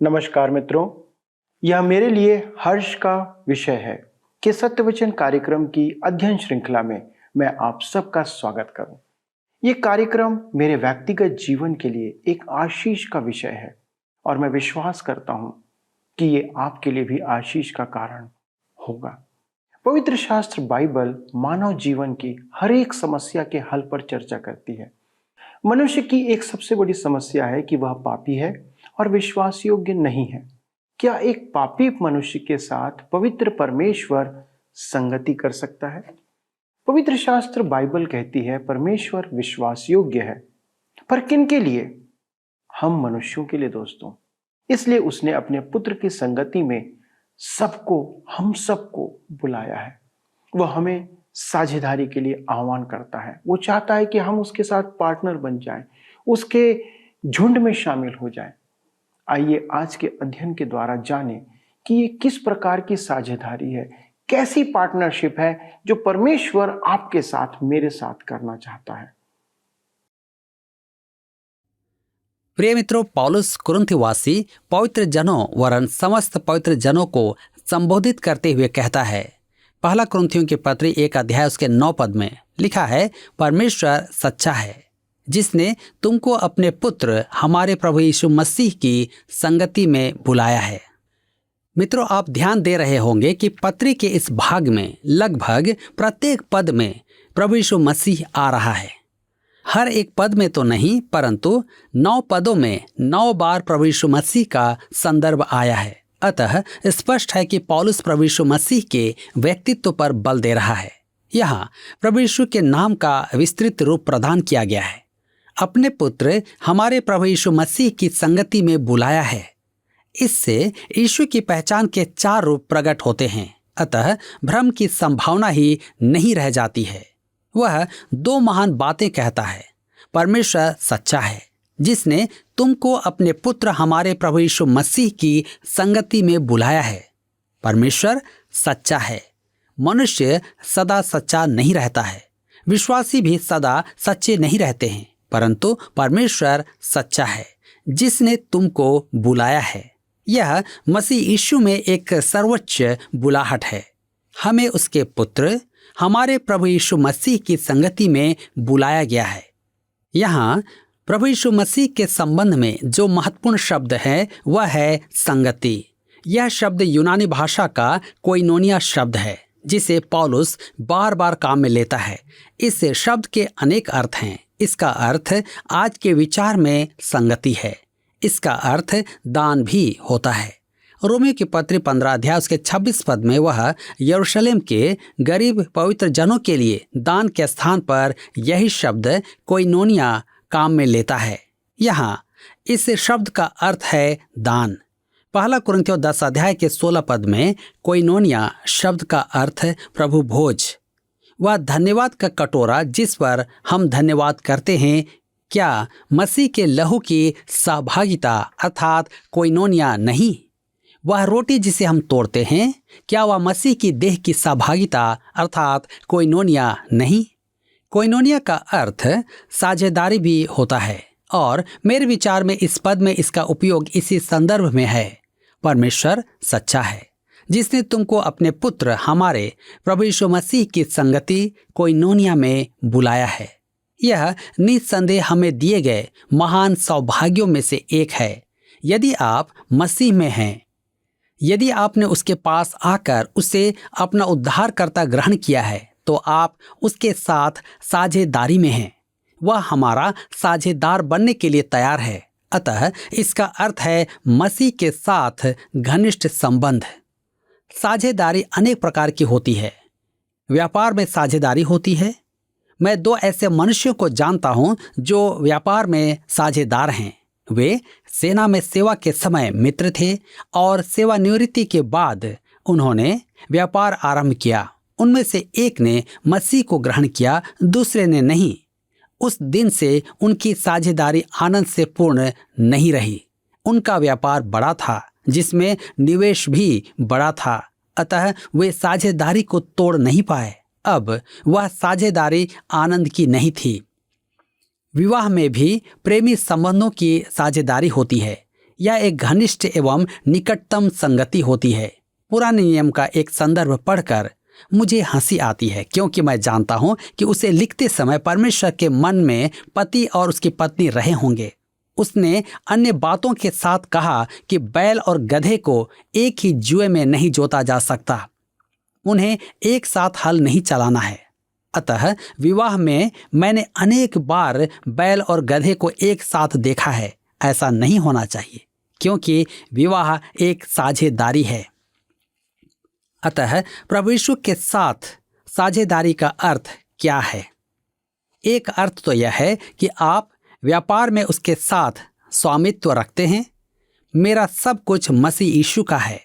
नमस्कार मित्रों, यह मेरे लिए हर्ष का विषय है कि सत्यवचन कार्यक्रम की अध्ययन श्रृंखला में मैं आप सबका स्वागत करूं। ये कार्यक्रम मेरे व्यक्तिगत जीवन के लिए एक आशीष का विषय है और मैं विश्वास करता हूं कि ये आपके लिए भी आशीष का कारण होगा। पवित्र शास्त्र बाइबल मानव जीवन की हर एक समस्या के हल पर चर्चा करती है। मनुष्य की एक सबसे बड़ी समस्या है कि वह पापी है और विश्वास योग्य नहीं है। क्या एक पापी मनुष्य के साथ पवित्र परमेश्वर संगति कर सकता है? पवित्र शास्त्र बाइबल कहती है परमेश्वर विश्वास योग्य है, पर किन के लिए? हम मनुष्यों के लिए दोस्तों। इसलिए उसने अपने पुत्र की संगति में हम सबको बुलाया है। वह हमें साझेदारी के लिए आह्वान करता है। वो चाहता है कि हम उसके साथ पार्टनर बन जाएं, उसके झुंड में शामिल हो जाएं। आइए आज के अध्ययन के द्वारा जानें कि ये किस प्रकार की साझेदारी है, कैसी पार्टनरशिप है जो परमेश्वर आपके साथ, मेरे साथ करना चाहता है। प्रिय मित्रों, पौलुस कुरिन्थवासी पवित्र जनों वरन समस्त पवित्र जनों को संबोधित करते हुए कहता है। पहला कुरिन्थियों की पत्री 1 अध्याय उसके 9 पद में लिखा है, परमेश्वर सच्चा है जिसने तुमको अपने पुत्र हमारे प्रभु यीशु मसीह की संगति में बुलाया है। मित्रों, आप ध्यान दे रहे होंगे कि पत्री के इस भाग में लगभग प्रत्येक पद में प्रभु यीशु मसीह आ रहा है। हर एक पद में तो नहीं, परंतु 9 पदों में 9 बार प्रभु यीशु मसीह का संदर्भ आया है। अतः स्पष्ट है कि पौलुस प्रभु यीशु मसीह के व्यक्तित्व पर बल दे रहा है। यहाँ प्रभु यीशु के नाम का विस्तृत रूप प्रदान किया गया है। अपने पुत्र हमारे प्रभु यीशु मसीह की संगति में बुलाया है। इससे यीशु की पहचान के 4 रूप प्रकट होते हैं। अतः भ्रम की संभावना ही नहीं रह जाती है। वह 2 महान बातें कहता है। परमेश्वर सच्चा है जिसने तुमको अपने पुत्र हमारे प्रभु यीशु मसीह की संगति में बुलाया है। परमेश्वर सच्चा है। मनुष्य सदा सच्चा नहीं रहता है, विश्वासी भी सदा सच्चे नहीं रहते हैं, परंतु परमेश्वर सच्चा है जिसने तुमको बुलाया है। यह मसीह यीशु में एक सर्वोच्च बुलाहट है। हमें उसके पुत्र हमारे प्रभु यीशु मसीह की संगति में बुलाया गया है। यहाँ प्रभु यीशु मसीह के संबंध में जो महत्वपूर्ण शब्द है वह है संगति। यह शब्द यूनानी भाषा का कोइनोनिया शब्द है जिसे पौलुस बार बार काम में लेता है। इस शब्द के अनेक अर्थ हैं। इसका अर्थ आज के विचार में संगति है। इसका अर्थ दान भी होता है। रोमियो की पत्री 15 अध्याय उसके 26 पद में वह यरूशलेम के गरीब पवित्र जनों के लिए दान के स्थान पर यही शब्द कोइनोनिया काम में लेता है। यहाँ इस शब्द का अर्थ है दान। पहला कुरिन्थियों 10 अध्याय के 16 पद में कोइनोनिया शब्द का अर्थ प्रभु भोज, वह धन्यवाद का कटोरा जिस पर हम धन्यवाद करते हैं। क्या मसीह के लहू की सहभागिता अर्थात कोइनोनिया नहीं? वह रोटी जिसे हम तोड़ते हैं, क्या वह मसीह की देह की सहभागिता अर्थात कोइनोनिया नहीं? कोइनोनिया का अर्थ साझेदारी भी होता है और मेरे विचार में इस पद में इसका उपयोग इसी संदर्भ में है। परमेश्वर सच्चा है जिसने तुमको अपने पुत्र हमारे प्रभु यीशु मसीह की संगति कोइनोनिया में बुलाया है। यह निस्संदेह हमें दिए गए महान सौभाग्यों में से एक है। यदि आप मसीह में हैं, यदि आपने उसके पास आकर उसे अपना उद्धारकर्ता ग्रहण किया है, तो आप उसके साथ साझेदारी में हैं। वह हमारा साझेदार बनने के लिए तैयार है। अतः इसका अर्थ है मसीह के साथ घनिष्ठ संबंध। साझेदारी अनेक प्रकार की होती है। व्यापार में साझेदारी होती है। मैं 2 ऐसे मनुष्यों को जानता हूं जो व्यापार में साझेदार हैं। वे सेना में सेवा के समय मित्र थे और सेवानिवृत्ति के बाद उन्होंने व्यापार आरंभ किया। उनमें से एक ने मसीह को ग्रहण किया, दूसरे ने नहीं। उस दिन से उनकी साझेदारी आनंद से पूर्ण नहीं रही। उनका व्यापार बड़ा था जिसमें निवेश भी बड़ा था, अतः वे साझेदारी को तोड़ नहीं पाए। अब वह साझेदारी आनंद की नहीं थी। विवाह में भी प्रेमी संबंधों की साझेदारी होती है। यह एक घनिष्ठ एवं निकटतम संगति होती है। पुराने नियम का एक संदर्भ पढ़कर मुझे हंसी आती है, क्योंकि मैं जानता हूं कि उसे लिखते समय परमेश्वर के मन में पति और उसकी पत्नी रहे होंगे। उसने अन्य बातों के साथ कहा कि बैल और गधे को एक ही जुए में नहीं जोता जा सकता, उन्हें एक साथ हल नहीं चलाना है। अतः विवाह में मैंने अनेक बार बैल और गधे को एक साथ देखा है। ऐसा नहीं होना चाहिए, क्योंकि विवाह एक साझेदारी है। अतः प्रभु यीशु के साथ साझेदारी का अर्थ क्या है? एक अर्थ तो यह है कि आप व्यापार में उसके साथ स्वामित्व रखते हैं। मेरा सब कुछ मसीह यीशु का है।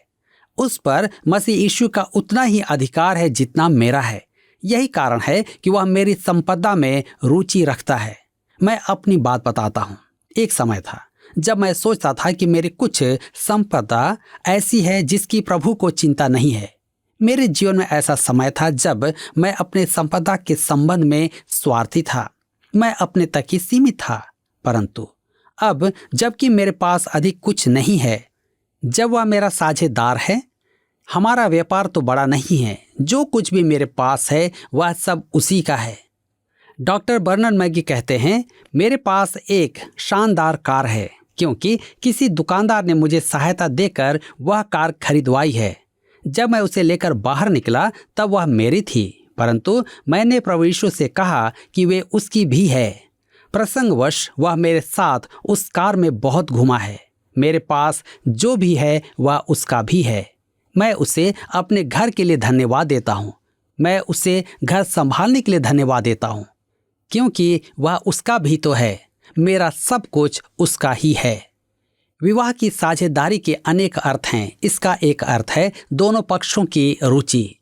उस पर मसीह यीशु का उतना ही अधिकार है जितना मेरा है। यही कारण है कि वह मेरी संपदा में रुचि रखता है। मैं अपनी बात बताता हूँ। एक समय था जब मैं सोचता था कि मेरी कुछ संपदा ऐसी है जिसकी प्रभु को चिंता नहीं है। मेरे जीवन में ऐसा समय था जब मैं अपने संपदा के संबंध में स्वार्थी था। मैं अपने तक ही सीमित था। परंतु अब जबकि मेरे पास अधिक कुछ नहीं है, जब वह मेरा साझेदार है, हमारा व्यापार तो बड़ा नहीं है। जो कुछ भी मेरे पास है वह सब उसी का है। डॉक्टर बर्नर्ड मैगी कहते हैं, मेरे पास एक शानदार कार है क्योंकि किसी दुकानदार ने मुझे सहायता देकर वह कार खरीदवाई है। जब मैं उसे लेकर बाहर निकला तब वह मेरी थी, परंतु मैंने प्रभु यीशु से कहा कि वे उसकी भी है। प्रसंगवश वह मेरे साथ उस कार में बहुत घुमा है। मेरे पास जो भी है वह उसका भी है। मैं उसे अपने घर के लिए धन्यवाद देता हूँ। मैं उसे घर संभालने के लिए धन्यवाद देता हूँ, क्योंकि वह उसका भी तो है। मेरा सब कुछ उसका ही है। विवाह की साझेदारी के अनेक अर्थ हैं। इसका एक अर्थ है दोनों पक्षों की रुचि।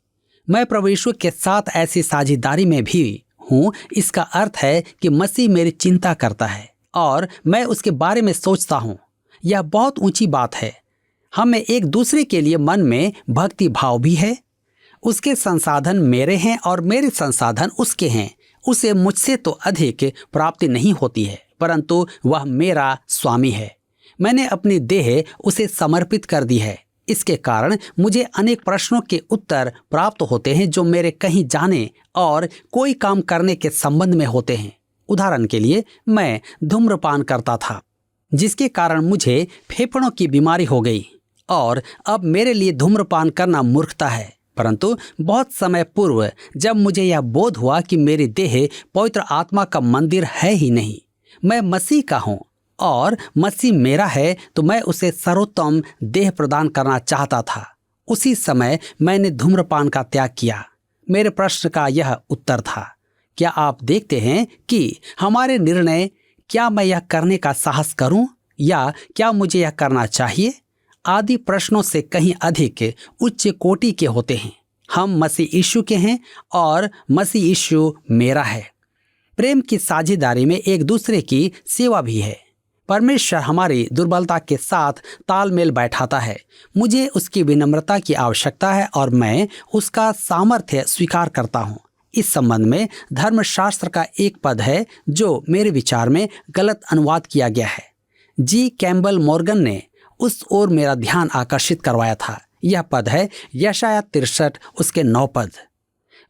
मैं प्रभु यीशु के साथ ऐसी साझेदारी में भी हूँ। इसका अर्थ है कि मसीह मेरी चिंता करता है और मैं उसके बारे में सोचता हूँ। यह बहुत ऊंची बात है। हमें एक दूसरे के लिए मन में भक्ति भाव भी है। उसके संसाधन मेरे हैं और मेरे संसाधन उसके हैं। उसे मुझसे तो अधिक प्राप्ति नहीं होती है, परंतु वह मेरा स्वामी है। मैंने अपनी देह उसे समर्पित कर दी है। इसके कारण मुझे अनेक प्रश्नों के उत्तर प्राप्त होते हैं जो मेरे कहीं जाने और कोई काम करने के संबंध में होते हैं। उदाहरण के लिए, मैं धूम्रपान करता था, जिसके कारण मुझे फेफड़ों की बीमारी हो गई और अब मेरे लिए धूम्रपान करना मूर्खता है। परंतु बहुत समय पूर्व जब मुझे यह बोध हुआ कि मेरी देह पवित्र आत्मा का मंदिर है ही नहीं, मैं मसीह का हूँ और मसीह मेरा है, तो मैं उसे सर्वोत्तम देह प्रदान करना चाहता था। उसी समय मैंने धूम्रपान का त्याग किया। मेरे प्रश्न का यह उत्तर था, क्या आप देखते हैं कि हमारे निर्णय, क्या मैं यह करने का साहस करूं या क्या मुझे यह करना चाहिए, आदि प्रश्नों से कहीं अधिक उच्च कोटि के होते हैं। हम मसीह यीशु के हैं और मसीह यीशु मेरा है। प्रेम की साझेदारी में एक दूसरे की सेवा भी है। परमेश्वर हमारी दुर्बलता के साथ तालमेल बैठाता है। मुझे उसकी विनम्रता की आवश्यकता है और मैं उसका सामर्थ्य स्वीकार करता हूँ। इस संबंध में धर्मशास्त्र का एक पद है जो मेरे विचार में गलत अनुवाद किया गया है। जी कैम्बल मॉर्गन ने उस ओर मेरा ध्यान आकर्षित करवाया था। यह पद है यशाया 63 उसके 9 पद।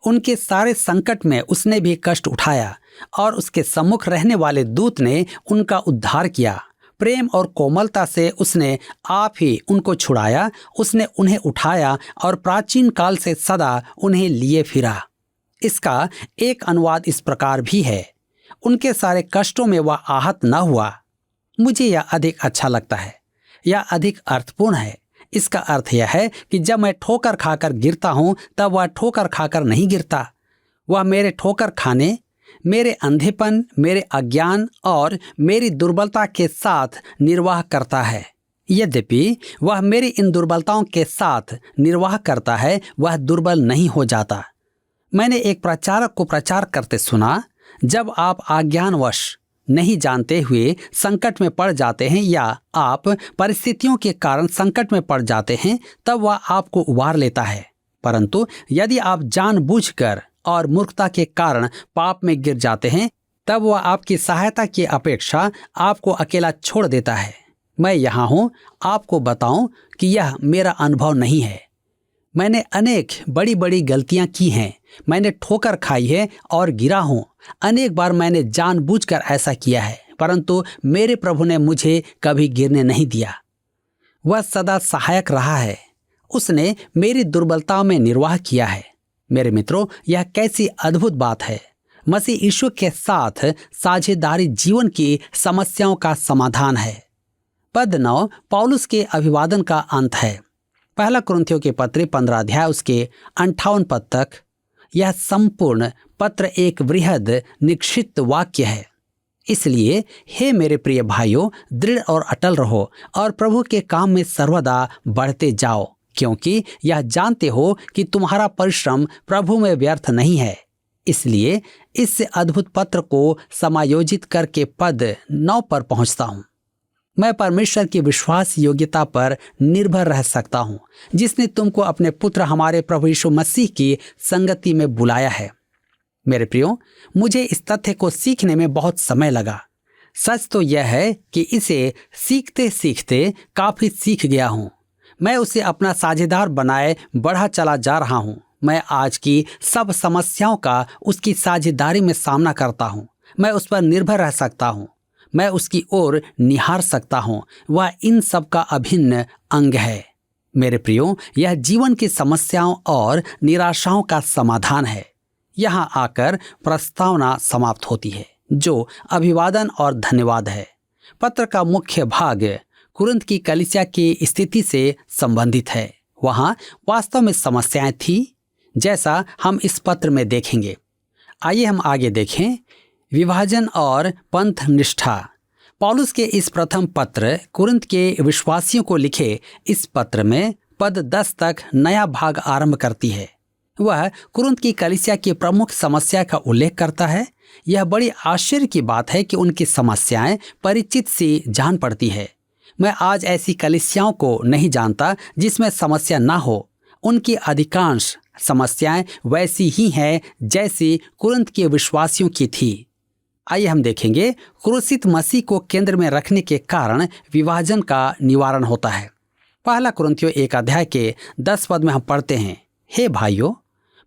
उनके सारे संकट में उसने भी कष्ट उठाया और उसके सम्मुख रहने वाले दूत ने उनका उद्धार किया। प्रेम और कोमलता से उसने आप ही उनको छुड़ाया। उसने उन्हें उठाया और प्राचीन काल से सदा उन्हें लिए फिरा। इसका एक अनुवाद इस प्रकार भी है, उनके सारे कष्टों में वह आहत न हुआ। मुझे यह अधिक अच्छा लगता है। यह अधिक अर्थपूर्ण है। इसका अर्थ यह है कि जब मैं ठोकर खाकर गिरता हूं तब वह ठोकर खाकर नहीं गिरता। वह मेरे ठोकर खाने, मेरे अंधेपन, मेरे अज्ञान और मेरी दुर्बलता के साथ निर्वाह करता है। यद्यपि वह मेरी इन दुर्बलताओं के साथ निर्वाह करता है, वह दुर्बल नहीं हो जाता। मैंने एक प्रचारक को प्रचार करते सुना, जब आप अज्ञानवश नहीं जानते हुए संकट में पड़ जाते हैं या आप परिस्थितियों के कारण संकट में पड़ जाते हैं, तब वह आपको उबार लेता है। परंतु यदि आप जानबूझकर और मूर्खता के कारण पाप में गिर जाते हैं, तब वह आपकी सहायता की अपेक्षा आपको अकेला छोड़ देता है। मैं यहाँ हूँ आपको बताऊं कि यह मेरा अनुभव नहीं है। मैंने अनेक बड़ी बड़ी गलतियां की हैं। मैंने ठोकर खाई है और गिरा हूँ। अनेक बार मैंने जानबूझकर ऐसा किया है, परंतु मेरे प्रभु ने मुझे कभी गिरने नहीं दिया। वह सदा सहायक रहा है। उसने मेरी दुर्बलताओं में निर्वाह किया है। मेरे मित्रों, यह कैसी अद्भुत बात है। मसीह यीशु के साथ साझेदारी जीवन की समस्याओं का समाधान है। पद 9 पौलुस के अभिवादन का अंत है। पहला कुरिन्थियों के पत्र 15 अध्याय उसके 58 पद तक यह संपूर्ण पत्र एक वृहद निश्चित वाक्य है। इसलिए हे मेरे प्रिय भाइयों, दृढ़ और अटल रहो और प्रभु के काम में सर्वदा बढ़ते जाओ, क्योंकि यह जानते हो कि तुम्हारा परिश्रम प्रभु में व्यर्थ नहीं है। इसलिए इस अद्भुत पत्र को समायोजित करके पद 9 पर पहुंचता हूं। मैं परमेश्वर की विश्वास योग्यता पर निर्भर रह सकता हूं, जिसने तुमको अपने पुत्र हमारे प्रभु यीशु मसीह की संगति में बुलाया है। मेरे प्रियो, मुझे इस तथ्य को सीखने में बहुत समय लगा। सच तो यह है कि इसे सीखते सीखते काफी सीख गया हूं। मैं उसे अपना साझेदार बनाए बढ़ा चला जा रहा हूं। मैं आज की सब समस्याओं का उसकी साझेदारी में सामना करता हूं। मैं उस पर निर्भर रह सकता हूं। मैं उसकी ओर निहार सकता हूं। वह इन सब का अभिन्न अंग है। मेरे प्रियो, यह जीवन की समस्याओं और निराशाओं का समाधान है। यहाँ आकर प्रस्तावना समाप्त होती है, जो अभिवादन और धन्यवाद है। पत्र का मुख्य भाग कुरिन्थ की कलीसिया की स्थिति से संबंधित है। वहाँ वास्तव में समस्याएं थी, जैसा हम इस पत्र में देखेंगे। आइए हम आगे देखें। विभाजन और पंथ निष्ठा। पौलुस के इस प्रथम पत्र कुरिन्थ के विश्वासियों को लिखे इस पत्र में पद 10 तक नया भाग आरंभ करती है। वह कुरिन्थ की कलीसिया की प्रमुख समस्या का उल्लेख करता है। यह बड़ी आश्चर्य की बात है कि उनकी समस्याएं परिचित सी जान पड़ती है। मैं आज ऐसी कलीसियाओं को नहीं जानता जिसमें समस्या ना हो। उनकी अधिकांश समस्याएं वैसी ही हैं जैसी कुरिन्थ के विश्वासियों की थी। आइए हम देखेंगे, क्रूसित मसीह को केंद्र में रखने के कारण विभाजन का निवारण होता है। पहला कुरिन्थियों 1 अध्याय के 10 पद में हम पढ़ते हैं, हे भाइयों,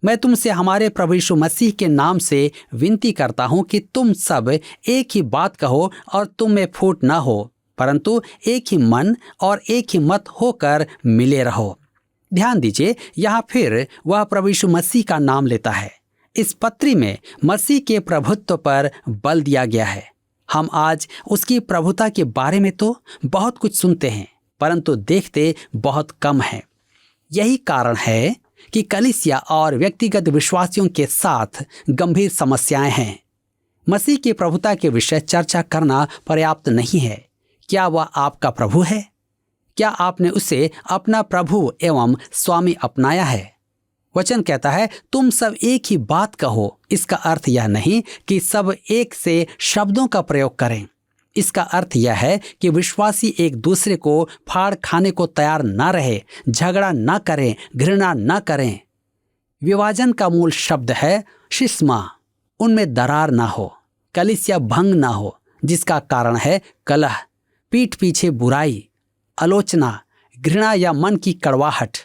मैं तुमसे हमारे प्रभु यीशु मसीह के नाम से विनती करता हूं कि तुम सब एक ही बात कहो और तुम में फूट न हो, परंतु एक ही मन और एक ही मत होकर मिले रहो। ध्यान दीजिए, यहाँ फिर वह प्रभु यीशु मसीह का नाम लेता है। इस पत्री में मसीह के प्रभुत्व पर बल दिया गया है। हम आज उसकी प्रभुता के बारे में तो बहुत कुछ सुनते हैं, परंतु देखते बहुत कम है। यही कारण है कि कलीसिया और व्यक्तिगत विश्वासियों के साथ गंभीर समस्याएं हैं। मसीह की प्रभुता के विषय चर्चा करना पर्याप्त नहीं है। क्या वह आपका प्रभु है? क्या आपने उसे अपना प्रभु एवं स्वामी अपनाया है? वचन कहता है, तुम सब एक ही बात कहो। इसका अर्थ यह नहीं कि सब एक से शब्दों का प्रयोग करें। इसका अर्थ यह है कि विश्वासी एक दूसरे को फाड़ खाने को तैयार ना रहे, झगड़ा ना करें, घृणा ना करें। विभाजन का मूल शब्द है शिस्मा। उनमें दरार ना हो, कलीसिया भंग ना हो, जिसका कारण है कलह, पीठ पीछे बुराई, आलोचना, घृणा या मन की कड़वाहट।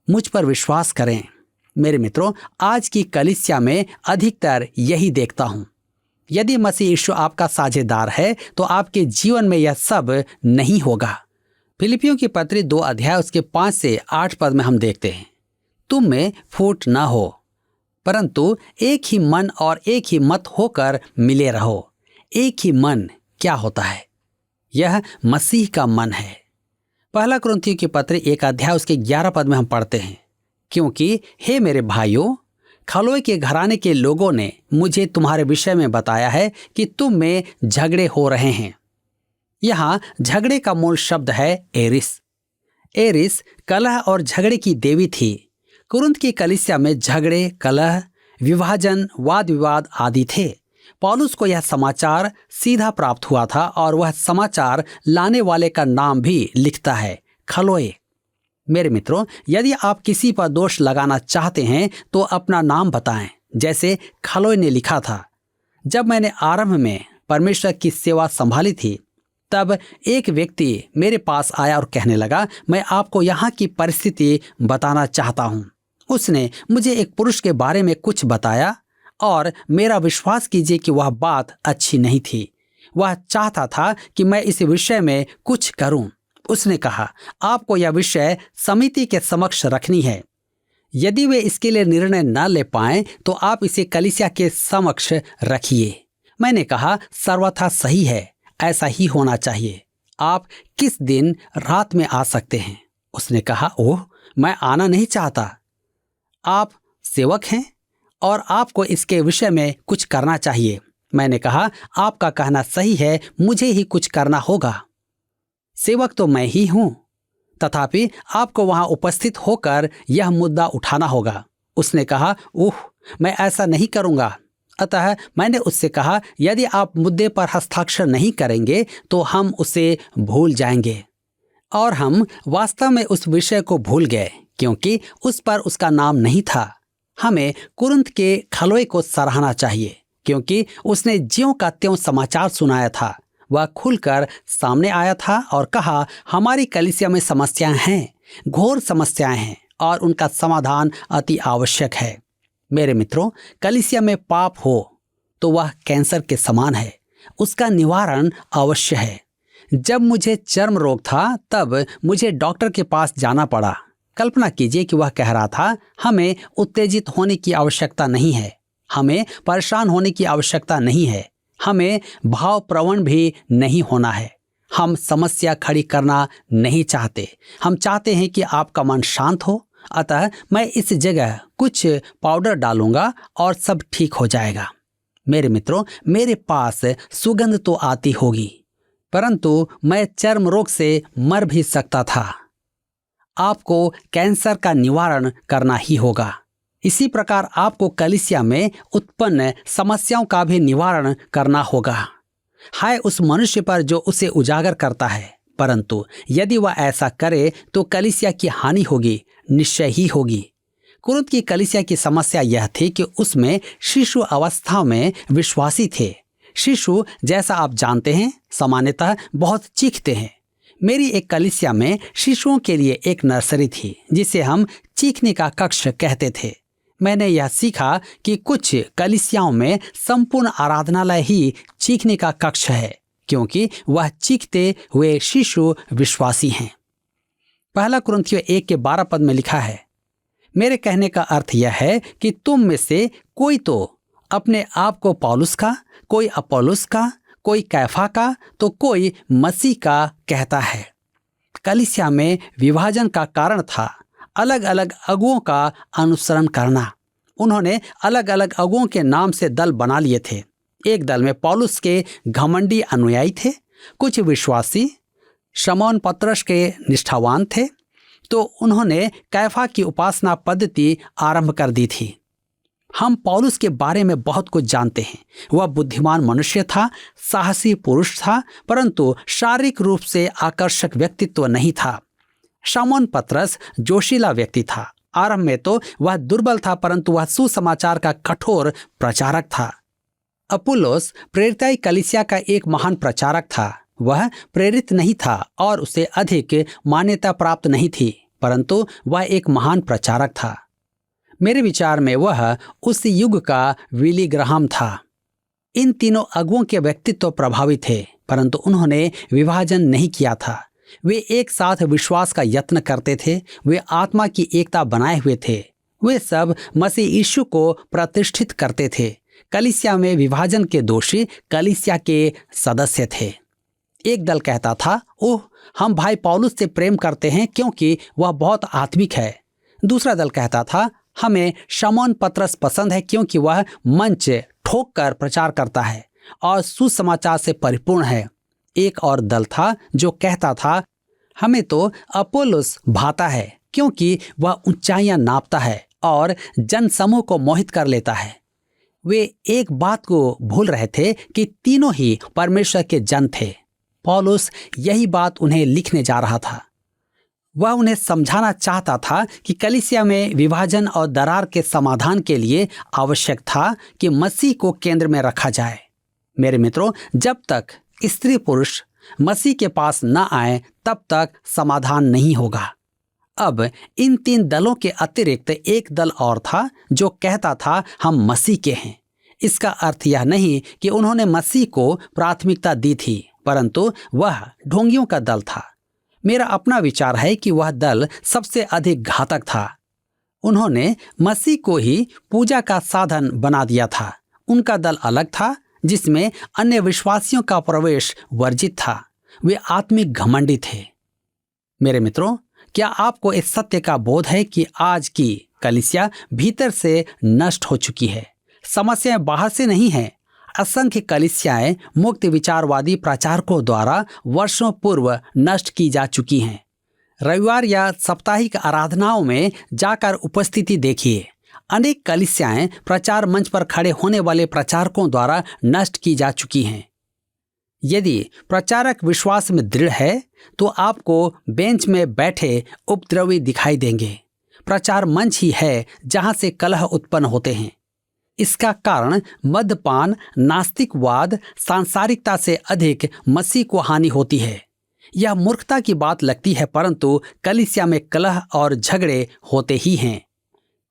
मुझ पर विश्वास करें मेरे मित्रों, आज की कलीसिया में अधिकतर यही देखता हूं। यदि मसीह यीशु आपका साझेदार है तो आपके जीवन में यह सब नहीं होगा। फिलिपियों की पत्री 2 अध्याय उसके 5 से 8 पद में हम देखते हैं, तुम में फूट न हो, परंतु एक ही मन और एक ही मत होकर मिले रहो। एक ही मन क्या होता है? यह मसीह का मन है। पहला कुरिन्थियों की पत्री 1 अध्याय उसके 11 पद में हम पढ़ते हैं, क्योंकि हे मेरे भाइयों, खलोए के घराने के लोगों ने मुझे तुम्हारे विषय में बताया है कि तुम में झगड़े हो रहे हैं। यहाँ झगड़े का मूल शब्द है एरिस। एरिस कलह और झगड़े की देवी थी। कुरिन्थ की कलीसिया में झगड़े, कलह, विभाजन, वाद विवाद आदि थे। पौलुस को यह समाचार सीधा प्राप्त हुआ था और वह समाचार लाने वाले का नाम भी लिखता है, खलोए। मेरे मित्रों, यदि आप किसी पर दोष लगाना चाहते हैं तो अपना नाम बताएं, जैसे खलोए ने लिखा था। जब मैंने आरंभ में परमेश्वर की सेवा संभाली थी तब एक व्यक्ति मेरे पास आया और कहने लगा, मैं आपको यहाँ की परिस्थिति बताना चाहता हूँ। उसने मुझे एक पुरुष के बारे में कुछ बताया और मेरा विश्वास कीजिए कि वह बात अच्छी नहीं थी। वह चाहता था कि मैं इस विषय में कुछ करूं। उसने कहा, आपको यह विषय समिति के समक्ष रखनी है। यदि वे इसके लिए निर्णय न ले पाएं तो आप इसे कलीसिया के समक्ष रखिए। मैंने कहा, सर्वथा सही है, ऐसा ही होना चाहिए। आप किस दिन रात में आ सकते हैं? उसने कहा, ओह, मैं आना नहीं चाहता। आप सेवक हैं और आपको इसके विषय में कुछ करना चाहिए। मैंने कहा, आपका कहना सही है, मुझे ही कुछ करना होगा। सेवक तो मैं ही हूं, तथापि आपको वहां उपस्थित होकर यह मुद्दा उठाना होगा। उसने कहा, ओह, मैं ऐसा नहीं करूंगा। अतः मैंने उससे कहा, यदि आप मुद्दे पर हस्ताक्षर नहीं करेंगे तो हम उसे भूल जाएंगे। और हम वास्तव में उस विषय को भूल गए, क्योंकि उस पर उसका नाम नहीं था। हमें कुरिन्थ के खलोए को सराहना चाहिए, क्योंकि उसने ज्यों का त्यों समाचार सुनाया था। वह खुलकर सामने आया था और कहा, हमारी कलीसिया में समस्याएं हैं, घोर समस्याएं हैं, और उनका समाधान अति आवश्यक है। मेरे मित्रों, कलीसिया में पाप हो तो वह कैंसर के समान है, उसका निवारण अवश्य है। जब मुझे चर्म रोग था तब मुझे डॉक्टर के पास जाना पड़ा। कल्पना कीजिए कि वह कह रहा था, हमें उत्तेजित होने की आवश्यकता नहीं है, हमें परेशान होने की आवश्यकता नहीं है, हमें भाव प्रवण भी नहीं होना है, हम समस्या खड़ी करना नहीं चाहते, हम चाहते हैं कि आपका मन शांत हो। अतः मैं इस जगह कुछ पाउडर डालूंगा और सब ठीक हो जाएगा। मेरे मित्रों, मेरे पास सुगंध तो आती होगी, परंतु मैं चर्म रोग से मर भी सकता था। आपको कैंसर का निवारण करना ही होगा। इसी प्रकार आपको कलीसिया में उत्पन्न समस्याओं का भी निवारण करना होगा। हाय उस मनुष्य पर जो उसे उजागर करता है, परंतु यदि वह ऐसा करे तो कलीसिया की हानि होगी, निश्चय ही होगी। कुरिन्थ की कलीसिया की समस्या यह थी कि उसमें शिशु अवस्था में विश्वासी थे। शिशु, जैसा आप जानते हैं, सामान्यतः बहुत चीखते हैं। मेरी एक कलीसिया में शिशुओं के लिए एक नर्सरी थी, जिसे हम चीखने का कक्ष कहते थे। मैंने यह सीखा कि कुछ कलीसियाओं में संपूर्ण आराधनालय ही चीखने का कक्ष है, क्योंकि वह चीखते हुए शिशु विश्वासी हैं। पहला कुरिन्थियों 1:12 में लिखा है, मेरे कहने का अर्थ यह है कि तुम में से कोई तो अपने आप को पौलुस का, कोई अपोलोस का, कोई कैफा का, तो कोई मसीह का कहता है। कलीसिया में विभाजन का कारण था अलग अलग अगुओं का अनुसरण करना। उन्होंने अलग अलग अगुओं के नाम से दल बना लिए थे। एक दल में पौलुस के घमंडी अनुयायी थे, कुछ विश्वासी शमौन पत्रस के निष्ठावान थे, तो उन्होंने कैफा की उपासना पद्धति आरंभ कर दी थी। हम पौलुस के बारे में बहुत कुछ जानते हैं। वह बुद्धिमान मनुष्य था, साहसी पुरुष था, परंतु शारीरिक रूप से आकर्षक व्यक्तित्व नहीं था। शमौन पत्रस जोशीला व्यक्ति था। आरंभ में तो वह दुर्बल था, परंतु वह सुसमाचार का कठोर प्रचारक था। अपुल्लोस प्रेरिताई कलीसिया का एक महान प्रचारक था। वह प्रेरित नहीं था और उसे अधिक मान्यता प्राप्त नहीं थी, परंतु वह एक महान प्रचारक था। मेरे विचार में वह उस युग का विली ग्राहम था। इन तीनों अगुओं के व्यक्तित्व प्रभावी थे, परंतु उन्होंने विभाजन नहीं किया था। वे एक साथ विश्वास का यत्न करते थे। वे आत्मा की एकता बनाए हुए थे। वे सब मसीह यीशु को प्रतिष्ठित करते थे। कलीसिया में विभाजन के दोषी कलीसिया के सदस्य थे। एक दल कहता था, ओह, हम भाई पौलुस से प्रेम करते हैं क्योंकि वह बहुत आत्मिक है। दूसरा दल कहता था, हमें शमौन पत्रस पसंद है क्योंकि वह मंच ठोक कर प्रचार करता है और सुसमाचार से परिपूर्ण है। एक और दल था जो कहता था, हमें तो अपोलोस भाता है क्योंकि वह ऊंचाइयां नापता है और जनसमूह को मोहित कर लेता है। वे एक बात को भूल रहे थे कि तीनों ही परमेश्वर के जन थे। पौलुस यही बात उन्हें लिखने जा रहा था। वह उन्हें समझाना चाहता था कि कलीसिया में विभाजन और दरार के समाधान के लिए आवश्यक था कि मसीह को केंद्र में रखा जाए। मेरे मित्रों, जब तक स्त्री पुरुष मसीह के पास न आए तब तक समाधान नहीं होगा। अब इन 3 दलों के अतिरिक्त एक दल और था जो कहता था हम मसीह के हैं। इसका अर्थ यह नहीं कि उन्होंने मसीह को प्राथमिकता दी थी, परंतु वह ढोंगियों का दल था। मेरा अपना विचार है कि वह दल सबसे अधिक घातक था। उन्होंने मसीह को ही पूजा का साधन बना दिया था। उनका दल अलग था जिसमें अन्य विश्वासियों का प्रवेश वर्जित था। वे आत्मिक घमंडी थे। मेरे मित्रों, क्या आपको इस सत्य का बोध है कि आज की कलीसिया भीतर से नष्ट हो चुकी है? समस्याएं बाहर से नहीं हैं। असंख्य कलीसियाएं मुक्त विचारवादी प्रचारकों द्वारा वर्षों पूर्व नष्ट की जा चुकी हैं। रविवार या साप्ताहिक आराधनाओं में जाकर उपस्थिति देखिए। अनेक कलीसियाएं प्रचार मंच पर खड़े होने वाले प्रचारकों द्वारा नष्ट की जा चुकी हैं। यदि प्रचारक विश्वास में दृढ़ है तो आपको बेंच में बैठे उपद्रवी दिखाई देंगे। प्रचार मंच ही है जहां से कलह उत्पन्न होते हैं। इसका कारण मद्यपान, नास्तिकवाद, सांसारिकता से अधिक मसीह को हानि होती है। यह मूर्खता की बात लगती है, परंतु कलीसिया में कलह और झगड़े होते ही हैं।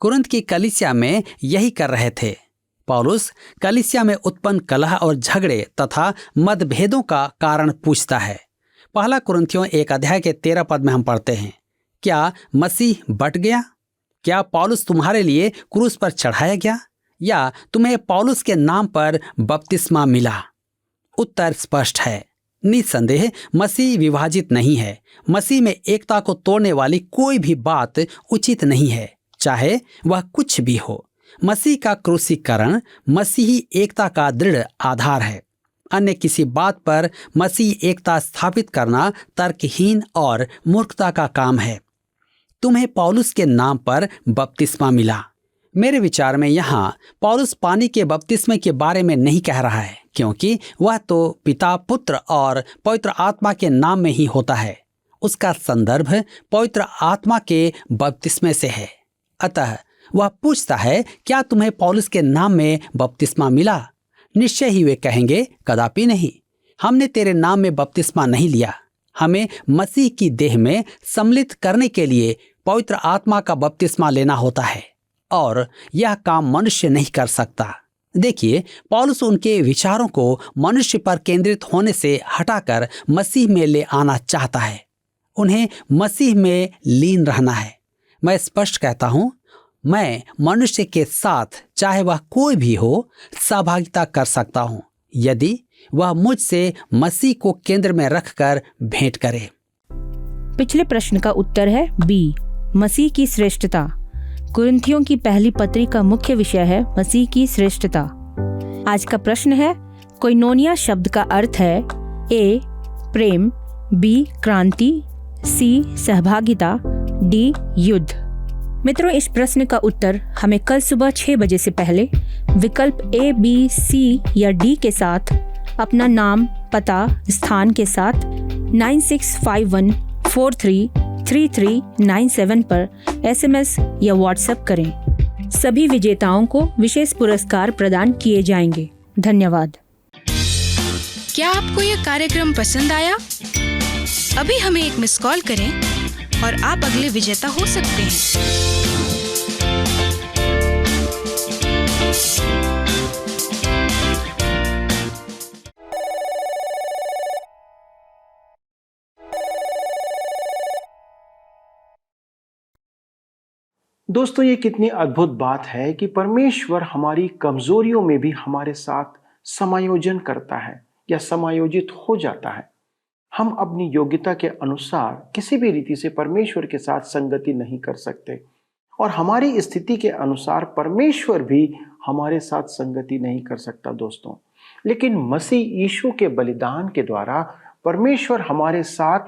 कुरिन्थ की कलीसिया में यही कर रहे थे। पौलुस कलीसिया में उत्पन्न कलह और झगड़े तथा मतभेदों का कारण पूछता है। पहला कुरिन्थियों 1 अध्याय के 13 पद में हम पढ़ते हैं, क्या मसीह बट गया? क्या पौलुस तुम्हारे लिए क्रूस पर चढ़ाया गया या तुम्हें पौलुस के नाम पर बपतिस्मा मिला? उत्तर स्पष्ट है, निसंदेह मसीह विभाजित नहीं है। मसीह में एकता को तोड़ने वाली कोई भी बात उचित नहीं है, चाहे वह कुछ भी हो। मसीह का क्रूसीकरण मसीही एकता का दृढ़ आधार है। अन्य किसी बात पर मसीह एकता स्थापित करना तर्कहीन और मूर्खता का काम है। तुम्हें पौलुस के नाम पर बपतिस्मा मिला। मेरे विचार में यहाँ पौलुस पानी के बपतिस्मे के बारे में नहीं कह रहा है, क्योंकि वह तो पिता, पुत्र और पवित्र आत्मा के नाम में ही होता है। उसका संदर्भ पवित्र आत्मा के बपतिस्मे से है। अतः वह पूछता है, क्या तुम्हें पौलुस के नाम में बपतिस्मा मिला? निश्चय ही वे कहेंगे, कदापि नहीं, हमने तेरे नाम में बपतिस्मा नहीं लिया। हमें मसीह की देह में सम्मिलित करने के लिए पवित्र आत्मा का बपतिस्मा लेना होता है, और यह काम मनुष्य नहीं कर सकता। देखिए, पौलुस उनके विचारों को मनुष्य पर केंद्रित होने से हटाकर मसीह में ले आना चाहता है। उन्हें मसीह में लीन रहना है। मैं स्पष्ट कहता हूं, मैं मनुष्य के साथ, चाहे वह कोई भी हो, सहभागिता कर सकता हूं, यदि वह मुझसे मसीह को केंद्र में रखकर भेंट करे। पिछले प्रश्न का उत्तर है बी, मसीह की श्रेष्ठता। कुरिन्थियों की पहली पत्री का मुख्य विषय है मसीह की श्रेष्ठता। आज का प्रश्न है, कोइनोनिया शब्द का अर्थ है ए प्रेम, बी क्रांति, सी सहभागिता, डी युद्ध। मित्रों, इस प्रश्न का उत्तर हमें कल सुबह 6 बजे से पहले विकल्प ए, बी, सी या डी के साथ अपना नाम, पता, स्थान के साथ 9651433397 पर SMS या WhatsApp करें। सभी विजेताओं को विशेष पुरस्कार प्रदान किए जाएंगे। धन्यवाद। क्या आपको यह कार्यक्रम पसंद आया? अभी हमें एक मिस कॉल करें और आप अगले विजेता हो सकते हैं। दोस्तों, ये कितनी अद्भुत बात है कि परमेश्वर हमारी कमजोरियों में भी हमारे साथ समायोजन करता है या समायोजित हो जाता है। हम अपनी योग्यता के अनुसार किसी भी रीति से परमेश्वर के साथ संगति नहीं कर सकते, और हमारी स्थिति के अनुसार परमेश्वर भी हमारे साथ संगति नहीं कर सकता दोस्तों। लेकिन मसीह यीशु के बलिदान के द्वारा परमेश्वर हमारे साथ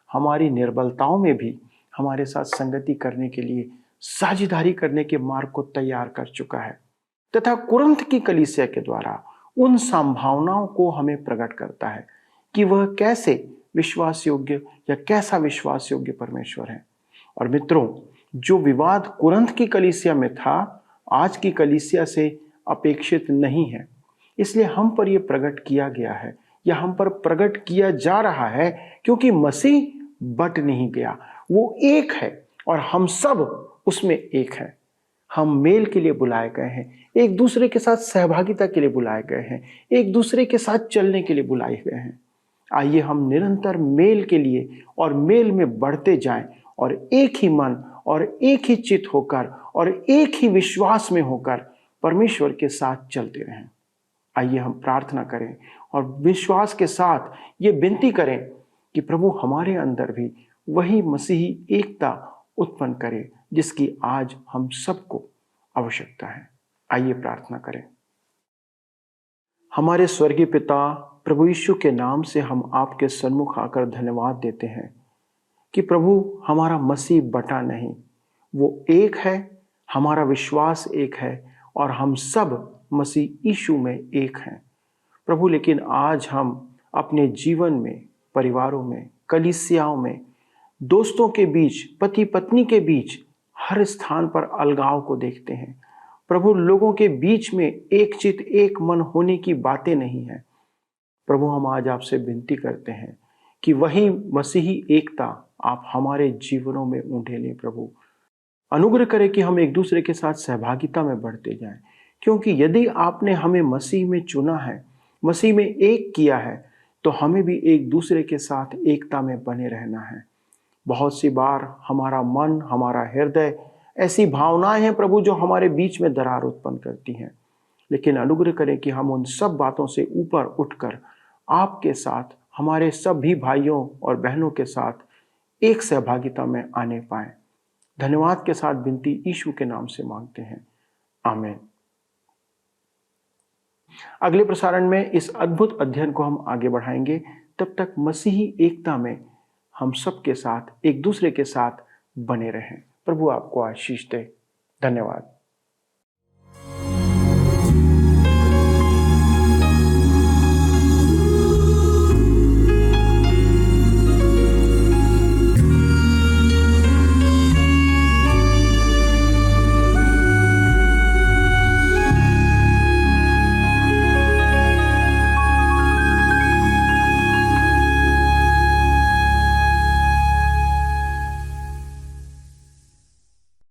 हमारी निर्बलताओं में भी हमारे साथ संगति करने के लिए साझेदारी करने के मार्ग को तैयार कर चुका है, तथा कुरिन्थ की कलीसिया के द्वारा उन संभावनाओं को हमें प्रकट करता है कि वह कैसे विश्वास योग्य या कैसा विश्वास योग्य परमेश्वर है। और मित्रों, जो विवाद कुरिन्थ की कलीसिया में था, आज की कलीसिया से अपेक्षित नहीं है। इसलिए हम पर यह प्रकट किया गया है या हम पर प्रकट किया जा रहा है, क्योंकि मसीह बट नहीं गया, वो एक है और हम सब उसमें एक हैं। हम मेल के लिए बुलाए गए हैं, एक दूसरे के साथ सहभागिता के लिए बुलाए गए हैं, एक दूसरे के साथ चलने के लिए बुलाए गए हैं। आइए हम निरंतर मेल के लिए और मेल में बढ़ते जाएं और एक ही मन और एक ही चित्त होकर और एक ही विश्वास में होकर परमेश्वर के साथ चलते रहें। आइए हम प्रार्थना करें और विश्वास के साथ ये विनती करें कि प्रभु हमारे अंदर भी वही मसीही एकता उत्पन्न करे जिसकी आज हम सबको आवश्यकता है। आइए प्रार्थना करें। हमारे स्वर्गीय पिता, प्रभु यीशु के नाम से हम आपके सन्मुख आकर धन्यवाद देते हैं कि प्रभु हमारा मसीह बटा नहीं, वो एक है, हमारा विश्वास एक है और हम सब मसीह यीशु में एक हैं प्रभु। लेकिन आज हम अपने जीवन में, परिवारों में, कलीसियाओं में, दोस्तों के बीच, पति पत्नी के बीच हर स्थान पर अलगाव को देखते हैं प्रभु। लोगों के बीच में एक चित्त एक मन होने की बातें नहीं है प्रभु। हम आज आपसे विनती करते हैं कि वही मसीही एकता आप हमारे जीवनों में उंडेलें प्रभु। अनुग्रह करें कि हम एक दूसरे के साथ सहभागिता में बढ़ते जाएं, क्योंकि यदि आपने हमें मसीह में चुना है, मसीह में एक किया है, तो हमें भी एक दूसरे के साथ एकता में बने रहना है। बहुत सी बार हमारा मन, हमारा हृदय, ऐसी भावनाएं हैं प्रभु जो हमारे बीच में दरार उत्पन्न करती हैं। लेकिन अनुग्रह करें कि हम उन सब बातों से ऊपर उठकर आपके साथ, हमारे सभी भाइयों और बहनों के साथ एक सहभागिता में आने पाएं। धन्यवाद के साथ विनती यीशु के नाम से मांगते हैं, आमीन। अगले प्रसारण में इस अद्भुत अध्ययन को हम आगे बढ़ाएंगे। तब तक मसीही एकता में हम सब के साथ, एक दूसरे के साथ बने रहें। प्रभु आपको आशीष दे। धन्यवाद।